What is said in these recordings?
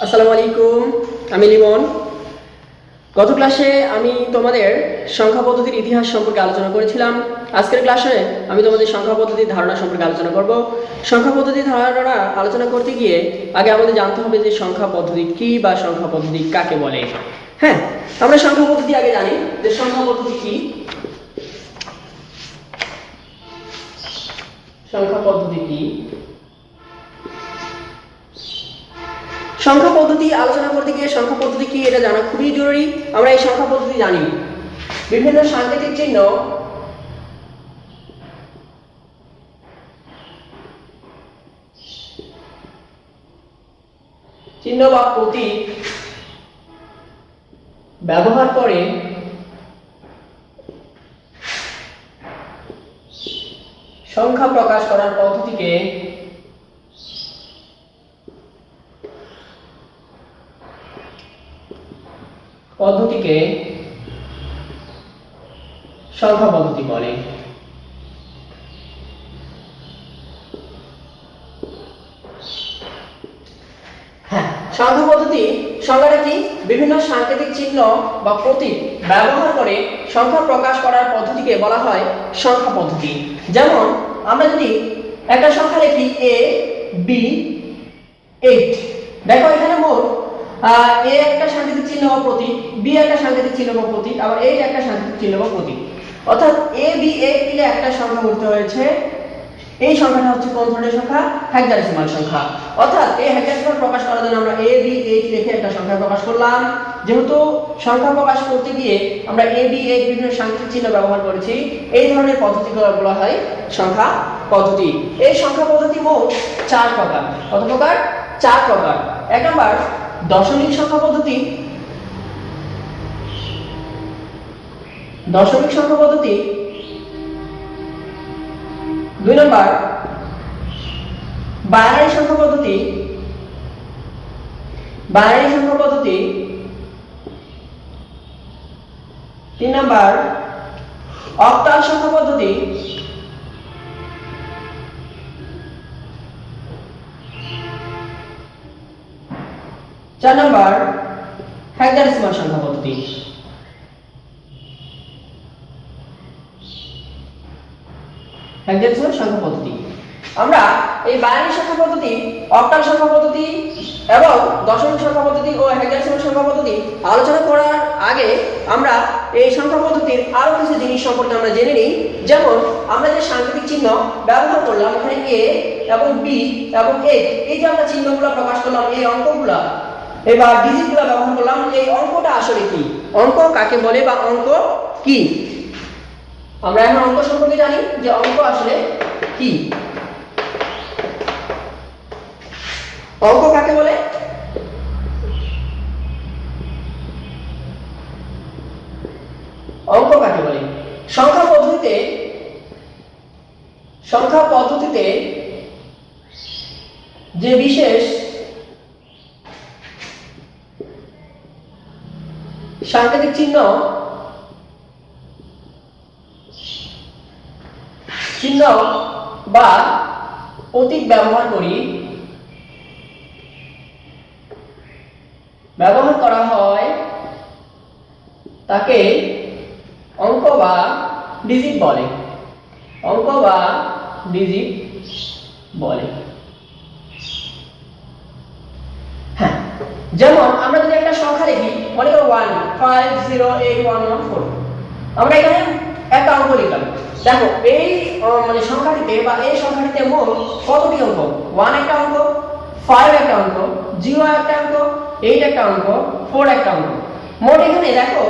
আসসালামু আলাইকুম, আমি লিমন। গত ক্লাসে আমি তোমাদের সংখ্যা পদ্ধতির ইতিহাস সম্পর্কে আলোচনা করেছিলাম। আজকের ক্লাসে আমি তোমাদের সংখ্যা পদ্ধতির ধারণা সম্পর্কে আলোচনা করব। সংখ্যা পদ্ধতির ধারণা আলোচনা করতে গিয়ে আগে আমাদের জানতে হবে যে সংখ্যা পদ্ধতি কি বা সংখ্যা পদ্ধতি কাকে বলে। হ্যাঁ, আমরা সংখ্যা পদ্ধতি আগে জানি যে সংখ্যা পদ্ধতি কি। সংখ্যা পদ্ধতি কি? সংখ্যা পদ্ধতি আলোচনা করতে গিয়ে সংখ্যা পদ্ধতি কি এটা জানা খুবই জরুরি। আমরা এই সংখ্যা পদ্ধতি জানি বিভিন্ন সাংকেতিক চিহ্ন বা প্রতীক ব্যবহার করে সংখ্যা প্রকাশ করার পদ্ধতিকে সংখ্যা পদ্ধতি বলে। হ্যাঁ, সংখ্যা পদ্ধতি সংজ্ঞাটা কি? বিভিন্ন সাংকেতিক চিহ্ন বা প্রতীক ব্যবহার করে সংখ্যা প্রকাশ করার পদ্ধতিকে বলা হয় সংখ্যা পদ্ধতি। যেমন আমরা যদি একটা সংখ্যা লিখি a b 8, দেখো এখানে মোট a একটা সাংকেতিক চিহ্ন বা প্রতীক, b একটা সাংকেতিক চিহ্ন বা প্রতীক, আবার 8 একটা সাংকেতিক চিহ্ন বা প্রতীক। অর্থাৎ a b 8 মিলে একটা সংখ্যা করতে হয়েছে। এই সংখ্যাটা হচ্ছে কোন ধরনের সংখ্যা? হেক্সাডেসিমাল সংখ্যা। অর্থাৎ এই হেক্সাডেসিমাল প্রকাশ করার জন্য আমরা a b 8 লিখে একটা সংখ্যা প্রকাশ করলাম। যেহেতু সংখ্যা প্রকাশ করতে গিয়ে আমরা a b 8 বিভিন্ন সাংকেতিক চিহ্ন ব্যবহার করেছি, এই ধরনের পদ্ধতিগুলো বলা হয় সংখ্যা পদ্ধতি। এই সংখ্যা পদ্ধতি মোট 4 প্রকার। কত প্রকার? 4 প্রকার। এক নাম্বার দশমিক সংখ্যা পদ্ধতি। দশমিক সংখ্যা পদ্ধতি। 2 নাম্বার বাইনারি সংখ্যা পদ্ধতি। বাইনারি সংখ্যা পদ্ধতি। 3 নাম্বার অক্টাল সংখ্যা পদ্ধতি। 4 নাম্বার হেক্সাডেসিমাল সংখ্যা পদ্ধতি। হেক্সাডেসিমাল সংখ্যা পদ্ধতি। আমরা এই বাইনারি সংখ্যা পদ্ধতি, অক্টাল সংখ্যা পদ্ধতি এবং দশমিক সংখ্যা পদ্ধতি ও হেক্সাডেসিমাল সংখ্যা পদ্ধতি আলোচনা করার আগে আমরা এই সংখ্যা পদ্ধতির আরো কিছু জিনিস সম্পর্কে আমরা জেনে নিই। যেমন আমরা যে সাংকেতিক চিহ্ন ব্যবহার করলাম এখানে a এবং b এবং 8, এই যে আমরা চিহ্নগুলো প্রকাশ করলাম, এই অঙ্কগুলো এবার ডিজিটগুলো ব্যবহার করলাম, এই অঙ্কটা আসলে কি? অঙ্ক কাকে বলে বা অঙ্ক কি? আমরা এখন অঙ্ক সম্পর্কে জানি যে অঙ্ক আসলে কি। অঙ্ক কাকে বলে? অঙ্ক কাকে বলে? সংখ্যা পদ্ধতিতে যে বিশেষ সাংকেতিক চিহ্ন বা প্রতীক ব্যবহার করা হয় তাকে অঙ্ক বা ডিজিট বলে। অঙ্ক বা ডিজিট বলে। হ্যাঁ, যেমন আমরা যদি একটা সংখ্যা লিখি, মনে করো 1508114, আমরা এখানে একটা অঙ্ক লিখলাম। দেখো এই সংখ্যাটিতে বা এই সংখ্যাটিতে মোট কতটি অঙ্ক? 1 একটা অঙ্ক, 5 একটা অঙ্ক, 0 একটা অঙ্ক, 8 একটা অঙ্ক, 4 একটা অঙ্ক। মোট এখানে দেখো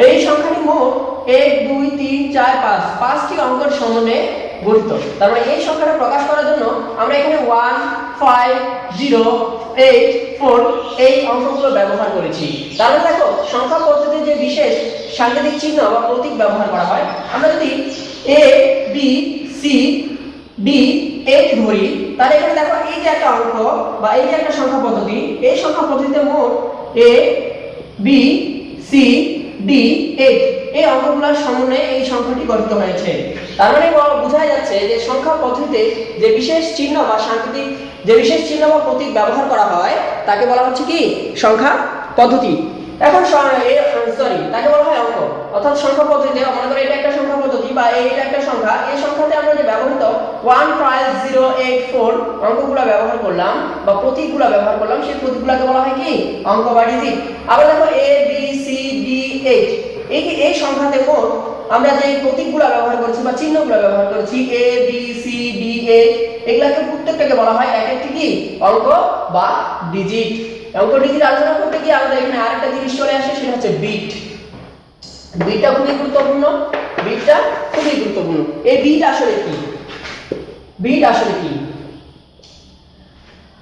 এই সংখ্যাটি মোট 1 2 3 4 5 5টি অঙ্কের সমন্বয়ে গঠিত। তার মানে এই সংখ্যাটা প্রকাশ করার জন্য আমরা এখানে 1 5 0 8 4 এই অঙ্কগুলো ব্যবহার করেছি। তাহলে দেখো সংখ্যা পদ্ধতিতে যে বিশেষ সাংকেতিক চিহ্ন বা প্রতীক ব্যবহার করা হয়, আমরা যদি a b c d 8 ধরি, তাহলে এখানে দেখো এই যে একটা অঙ্ক বা এই যে একটা সংখ্যা পদ্ধতি, এই সংখ্যা পদ্ধতিতে মোট a b c d D 8 এই অঙ্কগুলোর সমন্বয়ে এই সংখ্যাটি গঠিত হয়েছে। তার মানে বোঝা যাচ্ছে যে সংখ্যা পদ্ধতিতে যে বিশেষ চিহ্ন বা সাংকেতিক যে বিশেষ চিহ্ন বা প্রতীক ব্যবহার করা হয় তাকে বলা হচ্ছে কি সংখ্যা পদ্ধতি। এখন তাকে বলা হয় অঙ্ক। অর্থাৎ সংখ্যা পদ্ধতিতে মনে করো এটা একটা সংখ্যা পদ্ধতি বা এটা একটা সংখ্যা, এই সংখ্যাতে আমরা যে ব্যবহৃত 15084 অঙ্কগুলো ব্যবহার করলাম বা প্রতীকগুলো ব্যবহার করলাম, সেই প্রতীকগুলোকে বলা হয় কি অঙ্ক বা ডিজিট। আবার দেখো a b c d 8 এই সংখ্যাতে মোট আমরা যে প্রতীকগুলো ব্যবহার করেছি বা চিহ্নগুলো ব্যবহার করেছি a b c d 8 এগুলাকে প্রত্যেকটাকে বলা হয় এক একটি কি অঙ্ক বা ডিজিট। অঙ্ক ডিজিট আলোচনা করতে গিয়ে আমাদের এখানে আরেকটা জিনিস চলে আসে, সেটা হচ্ছে বিট। বিটটা খুবই গুরুত্বপূর্ণ। বিটটা খুবই গুরুত্বপূর্ণ। এই বিট আসলে কি? বিট আসলে কি?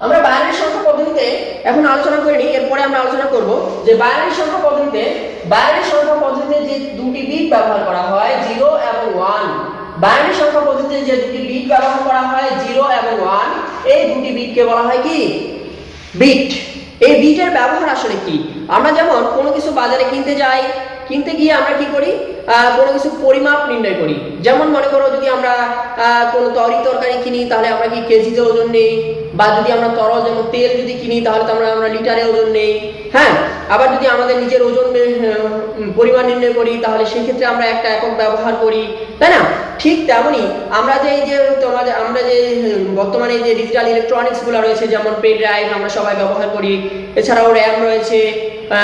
আমরা বাইনারি সংখ্যা পদ্ধতিতে এখন আলোচনা করিনি, এরপরে আমরা আলোচনা করব যে বাইনারি সংখ্যা পদ্ধতিতে যে দুটি বিট ব্যবহার করা হয় 0 এবং 1। বাইনারি সংখ্যা পদ্ধতিতে যে দুটি বিট ব্যবহার করা হয় 0 এবং 1, এই দুটি বিটকে বলা হয় কি বিট। এই বিটের ব্যবহার আসলে কি? আমরা যেমন কোনো কিছু বাজারে কিনতে গিয়ে আমরা কি করি, কোনো কিছু পরিমাপ নির্ণয় করি। যেমন মনে করো যদি আমরা কোনো তরকারি কিনি তাহলে আমরা কি কেজিতে ওজন নেই, বা যদি আমরা তরল যেমন তেল যদি কিনি তাহলে তো আমরা লিটারে ওজন নেই। হ্যাঁ, আবার যদি আমাদের নিজের ওজন পরিমাণ নির্ণয় করি তাহলে সেই ক্ষেত্রে আমরা একটা একক ব্যবহার করি, তাই না? ঠিক তেমনি আমরা যে বর্তমানে যে ডিজিটাল ইলেকট্রনিক্স গুলো রয়েছে, যেমন পেন ড্রাইভ আমরা সবাই ব্যবহার করি, এছাড়াও র্যাম রয়েছে,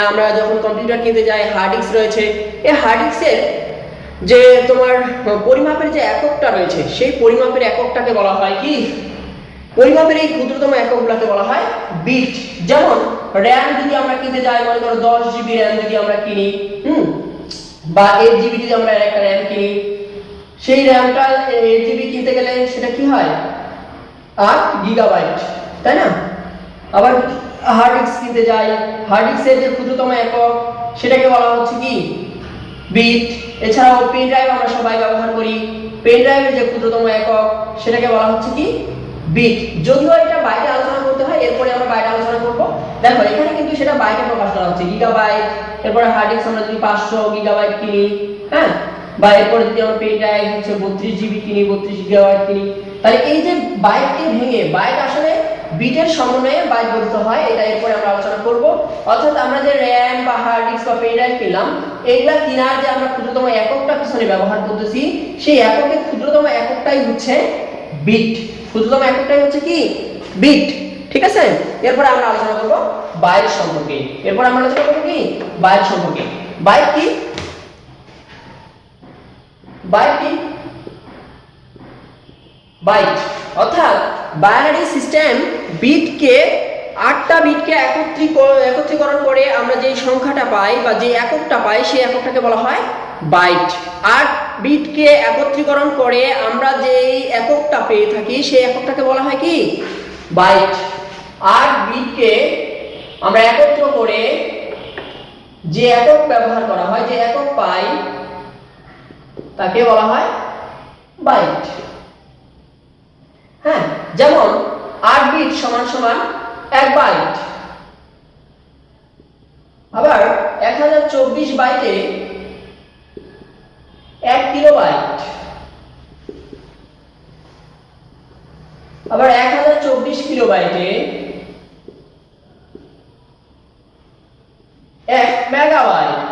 আমরা যখন কম্পিউটার কিনতে যাই হার্ড ডিস্ক রয়েছে। এই হার্ড ডিস্কের যে তোমার পরিমাপের যে এককটা রয়েছে, সেই পরিমাপের এককটাকে বলা হয় কি পরিমাপের এই ক্ষুদ্রতম এককগুলোকে বলা হয় বিট। যেমন র্যাম যদি আমরা কিনতে যাই, মনে করো 10 জিবি র্যাম যদি আমরা কিনি, বা 8 জিবি যদি আমরা একটা র্যাম কিনি, সেই র্যামটা 8 জিবি কিনতে গেলে সেটা কি হয় 8 গিগাবাইট, তাই না? আবার হার্ড ডিস্ক কিনতে যাই, হার্ড ডিস্কের যে ক্ষুদ্রতম একক সেটাকে বলা হচ্ছে কি বিট। এছাড়াও পেন ড্রাইভ আমরা সবাই ব্যবহার করি, পেন ড্রাইভের যে ক্ষুদ্রতম একক সেটাকে বলা হচ্ছে কি বিট। যদিও এটা বাইরে আলোচনা করতে হয়, এরপরে আমরা বাইরে আলোচনা করব। দেখো এখানে কিন্তু সেটা বাইরে প্রকাশ করা হচ্ছে গিগাবাইট। এরপরে হার্ড ডিস্ক আমরা যদি 500 গিগাবাইট কিনি, হ্যাঁ, বা এরপরে যদি আমরা পেন ড্রাইভ হচ্ছে 32 জিবি কিনি, 32 গিগাবাইট কিনি, তাহলে এই যে বাইটকে ভেঙে বাইট আসলে বিটের সমন্বয়ে বাইট গঠিত হয়, এটা এরপরে আমরা আলোচনা করব। অর্থাৎ আমরা যে র্যাম বা হার্ড ডিস্ক বা পেন ড্রাইভ কিনলাম, এইগুলা কেনার যে আমরা ক্ষুদ্রতম এককটা পিছনে ব্যবহার করতেছি, সেই এককের ক্ষুদ্রতম এককটাই হচ্ছে বিট। ক্ষুদ্রতম এককটাই হচ্ছে কি বিট, ঠিক আছে? এরপরে আমরা আলোচনা করব বাইট সম্পর্কে। বাইট সম্পর্কে। বাইট কি? বাইট অর্থাৎ বাইনারি সিস্টেম বিটকে 8টা বিটকে একত্রীকরণ করে আমরা যে সংখ্যাটা পাই বা যে এককটা পাই, সেই এককটাকে বলা হয় বাইট। 8 বিটকে একত্রীকরণ করে আমরা যে এককটা পেয়ে থাকি, সেই এককটাকে বলা হয় কি বাইট। 8 বিটকে আমরা একত্র করে যে একক ব্যবহার করা হয়, যে একক পাই, তাকে বলা হয় বাইট। হ্যাঁ, যেমন 8 বিট সমান সমান 1 বাইট। আবার 1024 বাইটে 1 কিলোবাইট। আবার 1024 কিলোবাইটে 1 মেগাবাইট।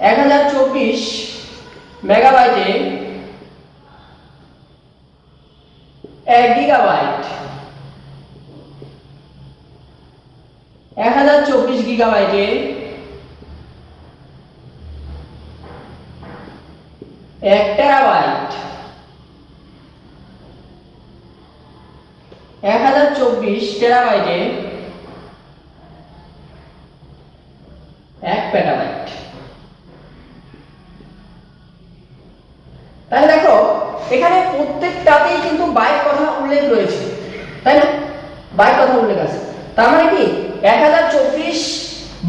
1024 মেগাবাইটে 1 গিগাবাইট। 1024 গিগাবাইটে 1 টেরাবাইট। 1024 টেরাবাইটে 1 পেটাবাইট। তাহলে দেখো এখানে প্রত্যেকটাতেই কিন্তু বাইট কথা উল্লেখ রয়েছে, তাই না? বাইট কথা উল্লেখ আছে। তার মানে কি 1024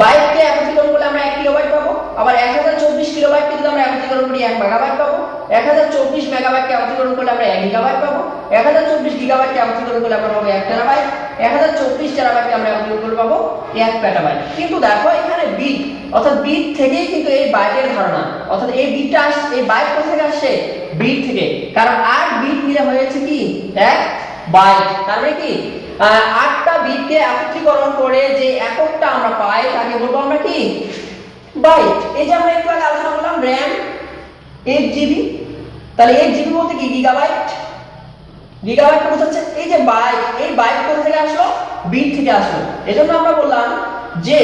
বাইটকে একত্রীকরণ করলে আমরা 1 কিলোবাইট পাবো। আবার 1024 কিলোবাইটকে যদি আমরা একত্রীকরণ করি 1 মেগাবাইট পাবো। 1024 মেগাবাইটকে একত্রীকরণ করলে আমরা 1 গিগাবাইট পাবো। 1024 গিগাবাইটকে একত্রীকরণ করলে আমরা পাবো 1 টেরাবাইট। 1024 টেরাবাইটকে আমরা অ্যালকেন করে পাবো 1 পেটাবাইট। কিন্তু দেখো এখানে বিট, অর্থাৎ বিট থেকেই কিন্তু এই বাইটের ধারণা, অর্থাৎ এই বিটটা আসছে, এই বাইট কোথা থেকে আসছে? বিট থেকে, কারণ 8 বিট মিলে হয়েছে কি 1 বাইট। তার মানে কি 8টা বিটকে একত্রীকরণ করে যে এককটা আমরা পাই তাকে বলবো আমরা কি বাইট। এই যে আমরা একটু আগে আলোচনা করলাম RAM 8 জিবি, তাহলে 8 জিবি বলতে কি গিগাবাইট। গিগাবাইট বোঝাচ্ছে এই যে বাইট, এই বাইট কোথা থেকে আসলো? বিট থেকে আসলো। এজন্য আমরা বললাম যে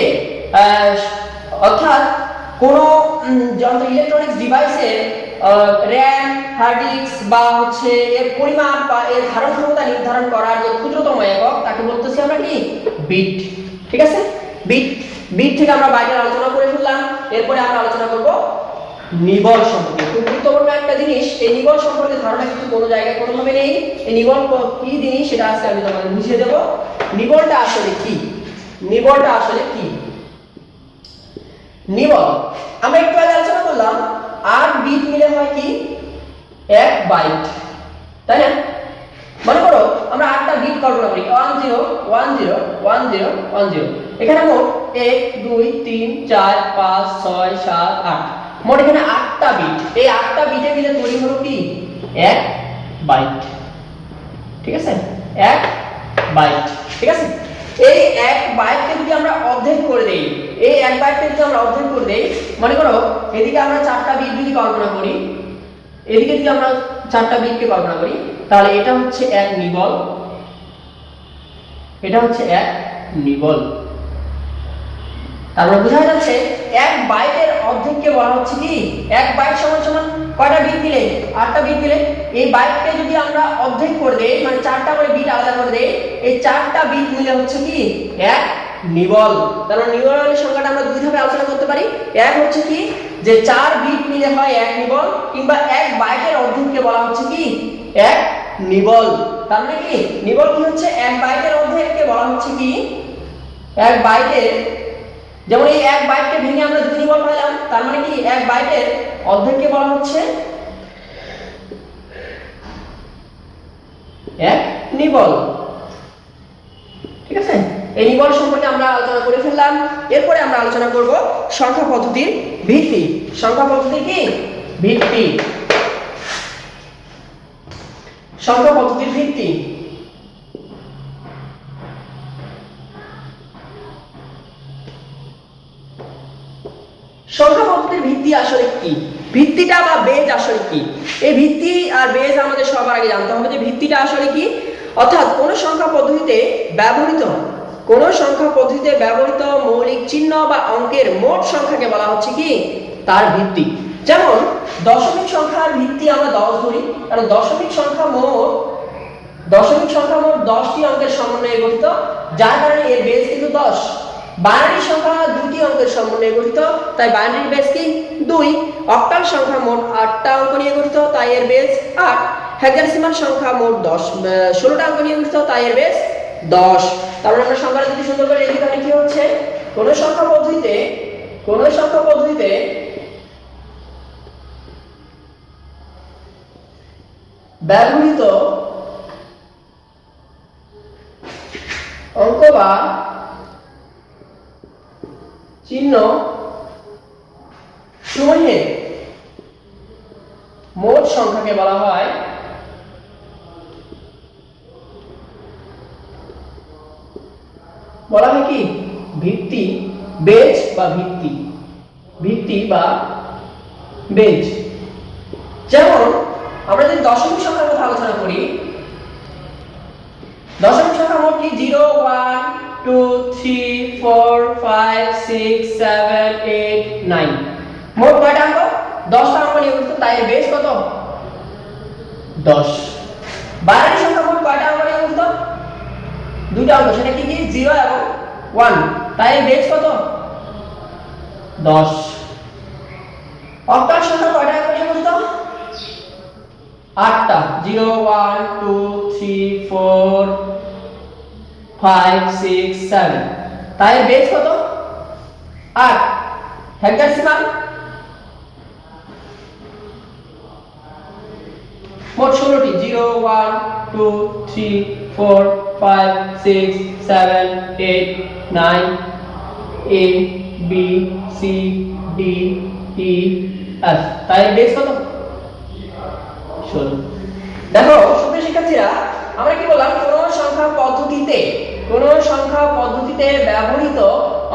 অর্থাৎ কোন যন্ত্র ইলেকট্রনিক্স ডিভাইসের RAM, হার্ড ডিস্ক বা হচ্ছে এর পরিমাপ বা এর ধারণ ক্ষমতা নির্ধারণ করার যে ক্ষুদ্রতম একক তাকে বলতেছি আমরা কি বিট। ঠিক আছে, বিট। বিট থেকে আমরা বাইটের আলোচনা করে ফেললাম। এরপরে আমরা আলোচনা করব নিবল সম্পর্কে। খুব গুরুত্বপূর্ণ একটা জিনিস, এই নিবল সম্পর্কে ধারণা কিন্তু কোনো জায়গায় কোনোভাবে নেই। এই নিবল কি জিনিস সেটা আজকে আমি তোমাদের বুঝিয়ে দেব। নিবলটা আসলে কি? নিবলটা আসলে কি? নিবল আমরা একটু আগে আলোচনা করলাম 8 বিট মিলে হয় কি 1 বাইট, তাই না? মনে করো আমরা 8টা বিট কল্পনা করি 10 10 10 10। এখানে মোট 1 2 3 4 5 6 7 8, মোট এখানে 8টা বিট। এই 8টা বিটে মিলে তৈরি হলো কি 1 বাইট। ঠিক আছে, 1 বাইট। ঠিক আছে, এই 1 বাইটকে যদি আমরা অর্ধেক করে দেই, এই 1 বাইটকে যদি আমরা অর্ধেক করে দেই, মনে করো এদিকে আমরা 4টা বিট যদি কল্পনা করি, এদিকে যদি আমরা 4টা বিটকে কল্পনা করি, তাহলে এটা হচ্ছে 1 নিবল, এটা হচ্ছে 1 নিবল। তারপরে বোঝা যাচ্ছে 1 বাইটের অর্ধেককে বলা হচ্ছে কি 1 বাইট সমান সমান কয়টা বিট মিলে? 8টা বিট মিলে। এই বাইটকে যদি আমরা অর্ধেক করে দেই, মানে 4টা করে বিট আলাদা করে দেই, এই 4টা বিট মিলে হচ্ছে কি 1 নিবল। তাহলে নিবলের সংখ্যাটা আমরা দুই ভাবে আলোচনা করতে পারি। এক হচ্ছে কি যে 4 বিট মিলে হয় 1 নিবল, কিংবা 1 বাইটের অর্ধেককে বলা হচ্ছে কি 1 নিবল। তার মানে কি নিবল কি হচ্ছে 1 বাইটের অর্ধেককে বলা হচ্ছে কি 1 বাইটের, যেমন এই 1 বাইটকে ভেঙে আমরা 2 নিবল পাইলাম, তার মানে কি 1 বাইটের অর্ধেককে বলা হচ্ছে 1 নিবল। ঠিক আছে, এই নিবল সম্পর্কে আমরা আলোচনা করে ফেললাম। এরপরে আমরা আলোচনা করব সংখ্যা পদ্ধতির ভিত্তি। সংখ্যা পদ্ধতি কি ভিত্তি, সংখ্যা পদ্ধতির ভিত্তি। সংখ্যা পদ্ধতির ভিত্তি আসলে কি? ভিত্তিটা বা বেজ আসলে কি? এই ভিত্তি আর বেজ আমাদের সবার আগে জানতে হবে যে ভিত্তিটা আসলে কি। অর্থাৎ কোন সংখ্যা পদ্ধতিতে ব্যবহৃত মৌলিক চিহ্ন বা অঙ্কের মোট সংখ্যাকে বলা হচ্ছে কি তার ভিত্তি। যেমন দশমিক সংখ্যার ভিত্তি আমরা 10 ধরি, কারণ দশমিক সংখ্যা মোট 10টি অঙ্কের সমন্বয়ে গঠিত, যার কারণে এর বেজ কিন্তু 10। বাইনারি সংখ্যা 2টি অঙ্কের সমন্বয়ে গঠিত, তাই বাইনারির বেজ কি 2। অক্টাল সংখ্যা মোট 8টা অঙ্ক নিয়ে গঠিত, তাই এর বেজ 8। হেক্সাডেসিমাল সংখ্যা মোট 16টা অঙ্ক নিয়ে গঠিত, তাই এর বেজ 10। তাহলে আমরা সংখ্যাটা যদি সুন্দর করে লিখি তাহলে কি হচ্ছে, কোন সংখ্যা পদ্ধতিতে ব্যবহৃত অঙ্ক বা চিহ্ন সমূহের মোট সংখ্যাকে বলা হয় কি ভিত্তি, বেজ বা ভিত্তি বা বেজ। যেমন আমরা যদি দশমিক সংখ্যার কথা আলোচনা করি, দশমিক সংখ্যা মোট কি 0 1 2 3 4 5 6 7 8 9, মোট কয়টা অঙ্ক? 10টা অঙ্ক নিয়ে গঠিত, তাই এর বেজ কত 10। বাইনারি সংখ্যা মোট কয়টা অঙ্ক নিয়ে গঠিত? 2টা অঙ্ক, সেটা কি 0 এবং 1, তাই এর বেজ কত 10। অক্টাল সংখ্যা কয়টা অঙ্ক নিয়ে গঠিত? 8টা, 0 1 2 3 4 5 6 7, তাই এর বেজ কত 8। হেক্সাডেসিমাল মোট 16টি, 0 1 2 3 4 5 6 7 8 9 A B C D E F তাই বেস কত 16 দেখো সুপ্রিয় শিক্ষার্থীরা আমরা কি বললাম কোন সংখ্যা পদ্ধতিতে ব্যবহৃত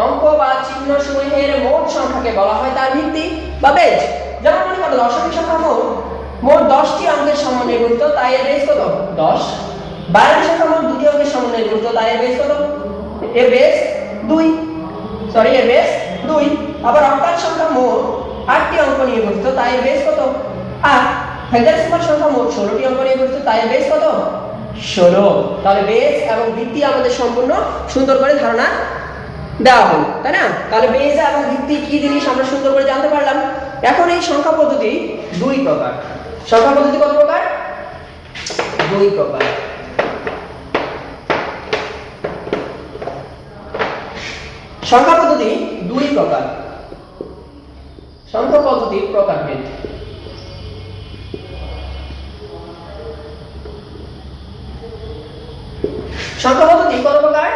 অঙ্ক বা চিহ্ন সমূহের মোট সংখ্যাকে বলা হয় তার ভিত্তি বা বেস যেমন মনে করো দশমিক সংখ্যা মোট 10টি অঙ্কের সমন্বয়ে গঠিত তাই এর বেস কত 10 বাইনারি সংখ্যা মোট 2টি অঙ্কের সমন্বয়ে গঠিত তাই এর বেস কত এর বেস 2 এর বেস 2 আবার অক্টাল সংখ্যা মোট 8টি অঙ্ক নিয়ে গঠিত তাই এর বেস কত 8 হেক্সাডেসিমাল সংখ্যা মোট 16টি অঙ্ক নিয়ে গঠিত তাই এর বেস কত 16 তাহলে বেস এবং ভিত্তি আমাদের সম্পূর্ণ সুন্দর করে ধারণা দেওয়া হলো তাই না তাহলে বেস এবং ভিত্তি কি জিনিস আমরা সুন্দর করে জানতে পারলাম এখন এই সংখ্যা পদ্ধতি দুই প্রকার সংখ্যা পদ্ধতি কত প্রকার দুই প্রকার সংখ্যা পদ্ধতি দুই প্রকার সংখ্যা পদ্ধতির প্রকারভেদ সংখ্যা পদ্ধতি কত প্রকার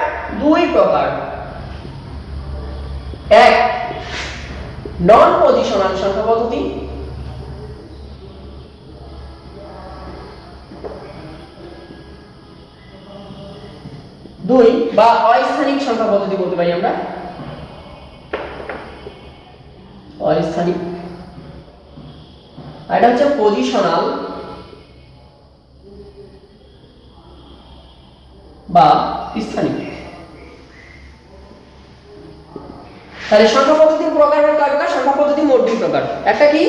দুই প্রকার এক নন পজিশনাল সংখ্যা পদ্ধতি দুই বা অস্থানিক সংখ্যা পদ্ধতি বলতে পারি আমরা অস্থানিক এটা হচ্ছে পজিশনাল বা স্থানিক তাহলে সংখ্যা পদ্ধতির প্রকার হলো কয়টা সংখ্যা পদ্ধতি মোট দুই প্রকার একটা কি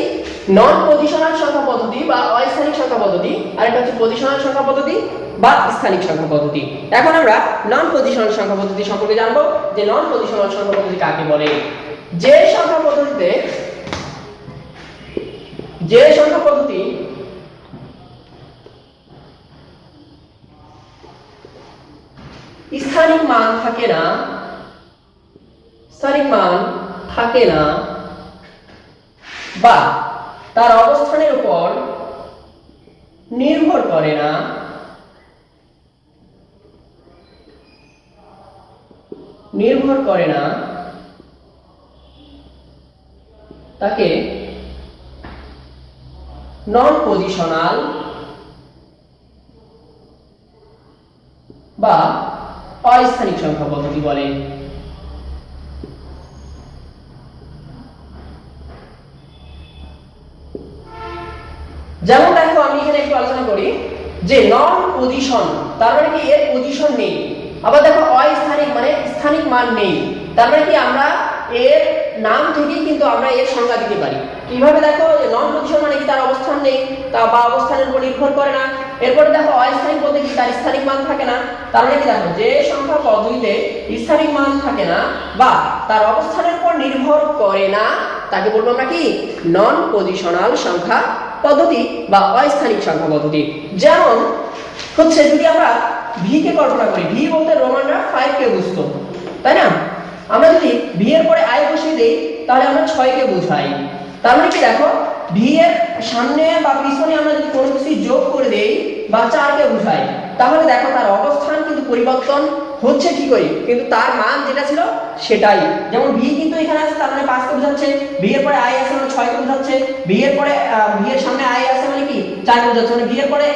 নন পজিশনাল সংখ্যা পদ্ধতি বা অস্থানিক সংখ্যা পদ্ধতি আর একটা হচ্ছে পজিশনাল সংখ্যা পদ্ধতি বা স্থানিক সংখ্যা পদ্ধতি এখন আমরা নন পজিশনাল সংখ্যা পদ্ধতি সম্পর্কে জানবো যে নন পজিশনাল সংখ্যা পদ্ধতি কাকে বলে যে সংখ্যা পদ্ধতি স্থানিক মান থাকে না বা তার অবস্থানের উপর নির্ভর করে না তাকে নন পজিশনাল বা অস্থানিক সংখ্যা পদ্ধতি বলে যেমন দেখো আমি এখানে একটু আলোচনা করি যে নন পজিশন তার মানে কি এর পজিশন নেই আবার দেখো অস্থানিক মানে স্থানিক মান নেই তার মানে কি আমরা এর নাম থেকেই কিন্তু আমরা এর সংজ্ঞা দিতে পারি কিভাবে দেখো নন পজিশন মানে কি তার অবস্থান নেই তা বা অবস্থানের উপর নির্ভর করে না এরপর দেখো অস্থানিক বলতে কি তার স্থানিক মান থাকে না তার মানে কি দেখো যে সংখ্যা পদ্ধতিতে স্থানিক মান থাকে না বা তার অবস্থানের উপর নির্ভর করে না তাকে বলবো আমরা কি নন পজিশনাল সংখ্যা পদ্ধতি বা অস্থানিক সংখ্যা পদ্ধতি যেমন হচ্ছে যদি আমরা v কে কল্পনা করি v বলতে রোমানরা 5 কে বুঝতো তাই না আমরা যদি v এর পরে i বসিয়ে দেই তাহলে আমরা 6 কে বোঝাই তার মানে কি দেখো v এর সামনে বা পিছনে আমরা যদি কোনো কিছু যোগ করে দেই বা 4 কে বোঝাই তাহলে দেখো তার অবস্থান কিন্তু পরিবর্তন হচ্ছে কি করে কিন্তু তার মান যেটা ছিল সেটাই যেমন v কিন্তু এখানে আছে তার মানে 5 কে বোঝাচ্ছে v এর পরে i আছে মানে 6 কে বোঝাচ্ছে v এর পরে v এর সামনে i আছে মানে কি 4 কে বোঝাচ্ছে মানে v এর পরে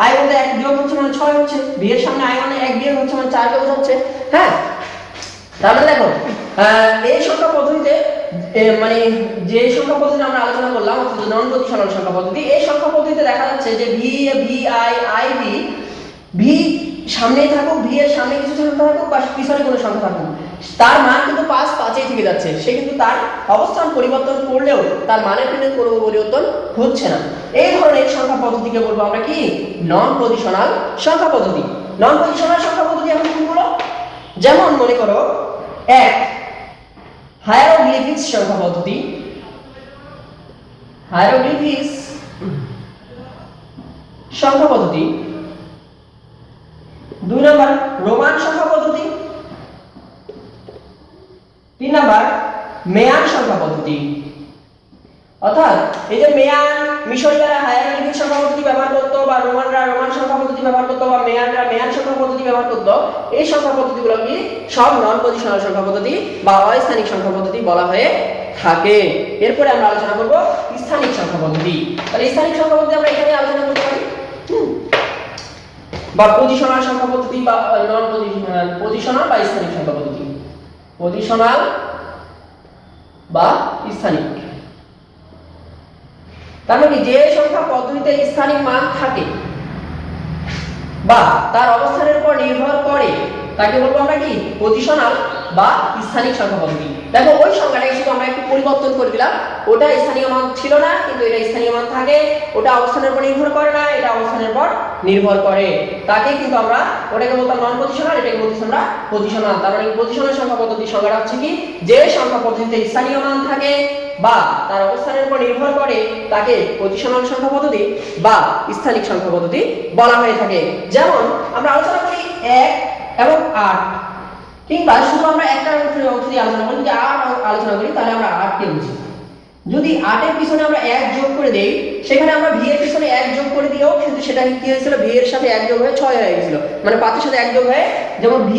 i বলতে 1 বিয়োগ হচ্ছে মানে 6 হচ্ছে v এর সামনে i মানে 1 বিয়োগ হচ্ছে মানে 4 কে বোঝাচ্ছে হ্যাঁ তাহলে দেখো এই সংখ্যা পদ্ধতিতে মানে যে সংখ্যা পদ্ধতি আমরা আলোচনা করলাম অর্থাৎ নন পজিশনাল সংখ্যা পদ্ধতি এই সংখ্যা পদ্ধতিতে দেখা যাচ্ছে যে v i v v সামনেই থাকুক v এর সামনে কিছু সংখ্যা থাকুক বা পিছনে কোনো সংখ্যা থাকুক তার মান কিন্তু 5 থেকে যাচ্ছে সে কিন্তু তার অবস্থান পরিবর্তন করলেও তার মানের কিন্তু কোনো পরিবর্তন হচ্ছে না এই ধরনের সংখ্যা পদ্ধতিকে বলবো আমরা কি নন পজিশনাল সংখ্যা পদ্ধতি নন পজিশনাল সংখ্যা পদ্ধতি এখন কোনগুলো যেমন মনে করো এক হায়ারোগ্লিফিক্স সংখ্যা পদ্ধতি হায়ারোগ্লিফিক্স সংখ্যা পদ্ধতি 2 নাম্বার রোমান সংখ্যা পদ্ধতি 3 নাম্বার মেয়ান সংখ্যা পদ্ধতি অর্থাৎ এই যে মেয়ান মিশরীয়রা হায়ারোগ্লিফিক সংখ্যা পদ্ধতি ব্যবহার করত, বা রোমানরা রোমান সংখ্যা পদ্ধতি ব্যবহার করত, বা মেয়ানরা মেয়ান সংখ্যা পদ্ধতি ব্যবহার করত, এই সংখ্যা পদ্ধতিগুলো কি সব নন পজিশনাল সংখ্যা পদ্ধতি বা অস্থানিক সংখ্যা পদ্ধতি বলা হয়ে থাকে। এরপরে আমরা আলোচনা করব স্থানিক সংখ্যা পদ্ধতি। তাহলে স্থানিক সংখ্যা পদ্ধতি আমরা এখানে আলোচনা করতে পারি, বা পজিশনাল সংখ্যা পদ্ধতি বা নন পজিশনাল বা স্থানিক সংখ্যা পদ্ধতি, পজিশনাল বা স্থানিক। তার মানে যে সংখ্যা পদ্ধতিতে স্থানিক মান থাকে বা তার অবস্থানের উপর নির্ভর করে তাকে বলবো আমরা কি পজিশনাল বা স্থানিক সংখ্যা পদ্ধতি। দেখো ওই সংখ্যাটাকে শুধু আমরা একটু পরিবর্তন করে দিলাম, ওটা স্থানীয় মান ছিল না কিন্তু এটা স্থানীয় মান থাকে, ওটা অবস্থানের উপর নির্ভর করে না, এটা অবস্থানের উপর নির্ভর করে, তাকে কিন্তু আমরা ওটাকে বলতাম নন পজিশনাল, এটাকে বলতাম আমরা পজিশনাল। তার মানে পজিশনাল সংখ্যা পদ্ধতির সংজ্ঞাটা হচ্ছে কি যে সংখ্যা পদ্ধতিতে স্থানীয় মান থাকে বা তার অবস্থানের উপর নির্ভর করে তাকে পজিশনাল সংখ্যা পদ্ধতি বা স্থানিক সংখ্যা পদ্ধতি বলা হয়ে থাকে। যেমন আমরা আলোচনা করি 1 এবং 8, কিংবা শুধু আমরা একটা অংশ দিয়ে আলোচনা করি, যদি 8 আলোচনা করি তাহলে আমরা 8 কে বুঝি। যদি 8 এর পিছনে আমরা 1 যোগ করে দেই, সেখানে আমরা v এর পিছনে 1 যোগ করে দিয়েও কিন্তু সেটা কি হয়েছিল, v এর সাথে 1 যোগ হয়ে 6 হয়ে গিয়েছিল, মানে 5 এর সাথে 1 যোগ হয়ে যেমন v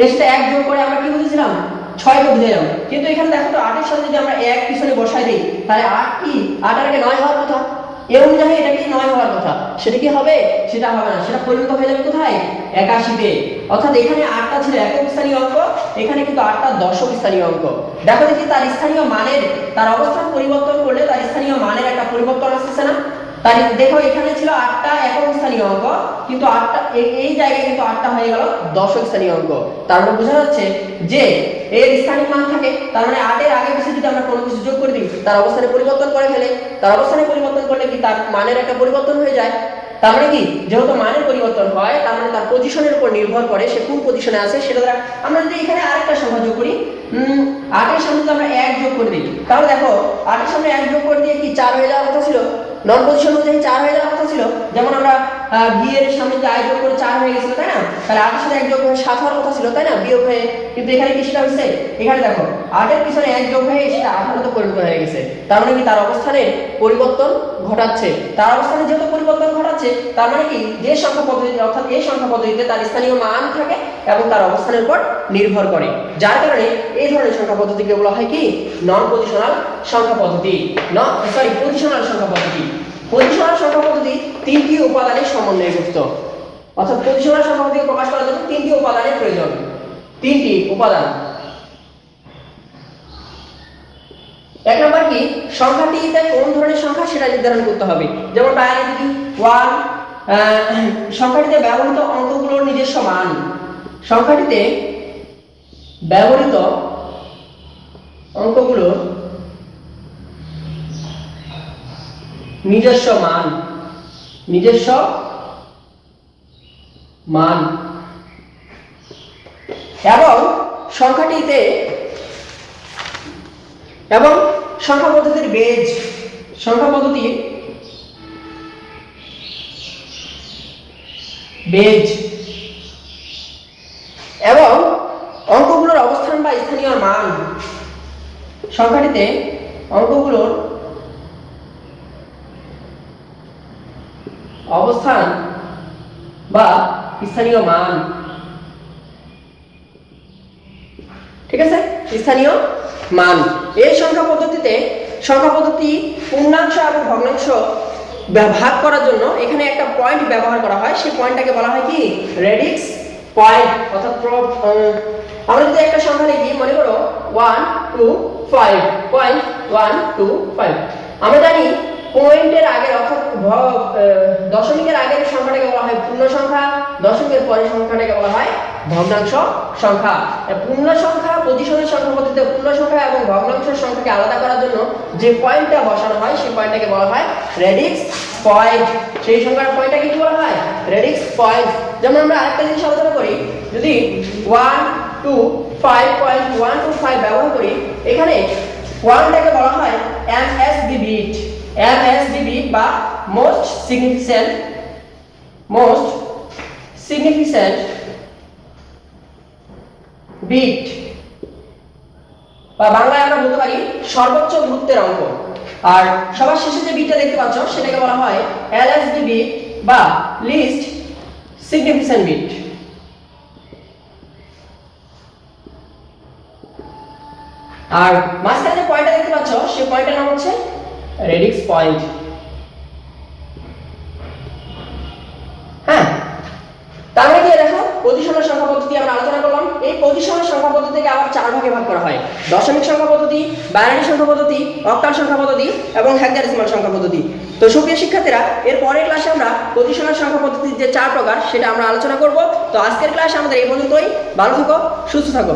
এর সাথে 1 যোগ করে আমরা কি বুঝেছিলাম 6 কে বুঝাইলাম। কিন্তু এখানে দেখো তো 8 এর সাথে যদি আমরা 1 পিছনে বসাই দেই তাহলে 8 কি 8 এর আগে 9 হওয়ার কথা, এই অনুযায়ী এটা কি 9 হওয়ার কথা, সেটা কি হবে, সেটা হবে না, সেটা পরিণত হয়ে যাবে কোথায় 81 তে। অর্থাৎ এখানে 8টা ছিল একক স্থানীয় অঙ্ক, এখানে কিন্তু 8টা দশক স্থানীয় অঙ্ক। দেখো দেখি তার স্থানীয় মানের তার অবস্থান পরিবর্তন করলে তার স্থানীয় মানের একটা পরিবর্তন আসছে না। তাই দেখো এখানে ছিল 8টা একক স্থানীয় অঙ্ক, কিন্তু 8টা এই জায়গায় কিন্তু 8টা হয়ে গেল দশক স্থানীয় অঙ্ক। তার মানে বোঝা যাচ্ছে যে এর স্থানিক মান থাকে, তার মানে 8 এর আগে পিছে যদি আমরা কোনো কিছু যোগ করে দিই তার অবস্থানে পরিবর্তন করে ফেলে, তার অবস্থানে পরিবর্তন করলে কি তার মানের একটা পরিবর্তন হয়ে যায়। তার মানে কি যেহেতু মানের পরিবর্তন হয় তার মানে তার পজিশনের উপর নির্ভর করে সে কোন পজিশনে আছে সেটা দ্বারা। আমরা যদি এখানে আরেকটা সংখ্যা যোগ করি, 8 এর সামনে যদি আমরা 1 যোগ করে দিই তাহলে দেখো 8 এর সামনে 1 যোগ করে দিয়ে কি 4 হয়ে যাওয়ার কথা ছিল, নন পজিশন অনুযায়ী 4 হয়ে যাওয়ার কথা ছিল। যেমন আমরা v এর সামনে যে i যোগ করে 4 হয়ে গেছিল তাই না, তাহলে 8 এর সাথে 1 যোগ হয়ে 7 হওয়ার কথা ছিল তাই না, বিয়োগ হয়ে, কিন্তু এখানে কি সেটা হইছে, এখানে দেখো 8 এর পিছনে 1 যোগ হয়ে সেটা 18 তে পরিণত হয়ে গেছে। তার মানে কি তার অবস্থানের পরিবর্তন ঘটাচ্ছে, তার অবস্থানে যেহেতু পরিবর্তন ঘটাচ্ছে তার মানে কি যে সংখ্যা পদ্ধতি অর্থাৎ এই সংখ্যা পদ্ধতিতে তার স্থানীয় মান থাকে এবং তার অবস্থানের উপর নির্ভর করে, যার কারণে এই ধরনের সংখ্যা পদ্ধতিকে বলা হয় কি নন পজিশনাল সংখ্যা পদ্ধতি, পজিশনাল সংখ্যা পদ্ধতি। পজিশনাল সংখ্যা পদ্ধতি তিনটি উপাদানের সমন্বয়ে গঠিত, অর্থাৎ পজিশনাল সংখ্যা পদ্ধতি প্রকাশ করার জন্য তিনটি উপাদানের প্রয়োজন, তিনটি উপাদান। এক নম্বর কি সংখ্যাটিতে কোন ধরনের সংখ্যা সেটা নির্ধারণ করতে হবে। যেমন বাইনারি 1, সংখ্যাটিতে ব্যবহৃত অঙ্কগুলোর নিজস্ব মান, সংখ্যাটিতে ব্যবহৃত অঙ্কগুলোর নিজস্ব মান, নিজস্ব মান, এবং সংখ্যাটিতে এবং সংখ্যা পদ্ধতির বেজ, সংখ্যা পদ্ধতির বেজ এবং অঙ্কগুলোর অবস্থান বা স্থানীয় মান, সংখ্যাটিতে অঙ্কগুলোর অবস্থান বা স্থানীয় মান, ঠিক আছে, স্থানীয় মান। এই সংখ্যা পদ্ধতিতে সংখ্যা পদ্ধতি পূর্ণাংশ এবং ভগ্নাংশ ভাগ করার জন্য এখানে একটা পয়েন্ট ব্যবহার করা হয়, সেই পয়েন্টটাকে বলা হয় কি রেডিক্স পয়েন্ট। অর্থাৎ আমরা যদি একটা সংখ্যা লিখি, মনে করো 1 2 5, পয়েন্ট 1 2 5, আমরা জানি পয়েন্টের আগের অর্থাৎ দশমিকের আগের সংখ্যাটাকে বলা হয় পূর্ণ সংখ্যা, দশমিকের পরের সংখ্যাটাকে বলা হয় ভগ্নাংশ সংখ্যা। পূর্ণ সংখ্যা পজিশনের সংখ্যা পদ্ধতিতে পূর্ণ সংখ্যা এবং ভগ্নাংশের সংখ্যাকে আলাদা করার জন্য যে পয়েন্টটা বসানো হয় সেই পয়েন্টটাকে বলা হয় রেডিক্স পয়েন্ট। সেই সংখ্যার পয়েন্টটাকে কি বলা হয় রেডিক্স পয়েন্ট। যেমন আমরা আরেকটা জিনিস আলোচনা করি, যদি 1 2 5.125 ব্যবহার করি, এখানে 1টাকে বলা হয় MSB বিট, MSB বিট বা মোস্ট সিগনিফিকেন্ট বিট, বা বাংলায় আমরা বলতে পারি সর্বোচ্চ গুরুত্বের অঙ্ক। আর সবার শেষে যে বিটটা দেখতে পাচ্ছ সেটাকে বলা হয় এলএসবি বিট বা লিস্ট সিগনিফিকেন্ট বিট। আর মাঝখানে যে পয়েন্টটা দেখতে পাচ্ছ সেই পয়েন্টের নাম হচ্ছে রেডিক্স পয়েন্ট। হ্যাঁ, তার মানে কি দেখো প্রতিসমের সংখ্যা পদ্ধতি আমরা আলোচনা করলাম। এই প্রতিসমের সংখ্যা পদ্ধতিকে আবার চার ভাগে ভাগ করা হয়: দশমিক সংখ্যা পদ্ধতি, বাইনারি সংখ্যা পদ্ধতি, অক্টাল সংখ্যা পদ্ধতি এবং হেক্সাডেসিমাল সংখ্যা পদ্ধতি। তো সুপ্রিয় শিক্ষার্থীরা, এর পরের ক্লাসে আমরা প্রতিসমের সংখ্যা পদ্ধতির যে চার প্রকার সেটা আমরা আলোচনা করব। তো আজকের ক্লাস আমাদের এই পর্যন্তই। ভালো থাকো, সুস্থ থাকো।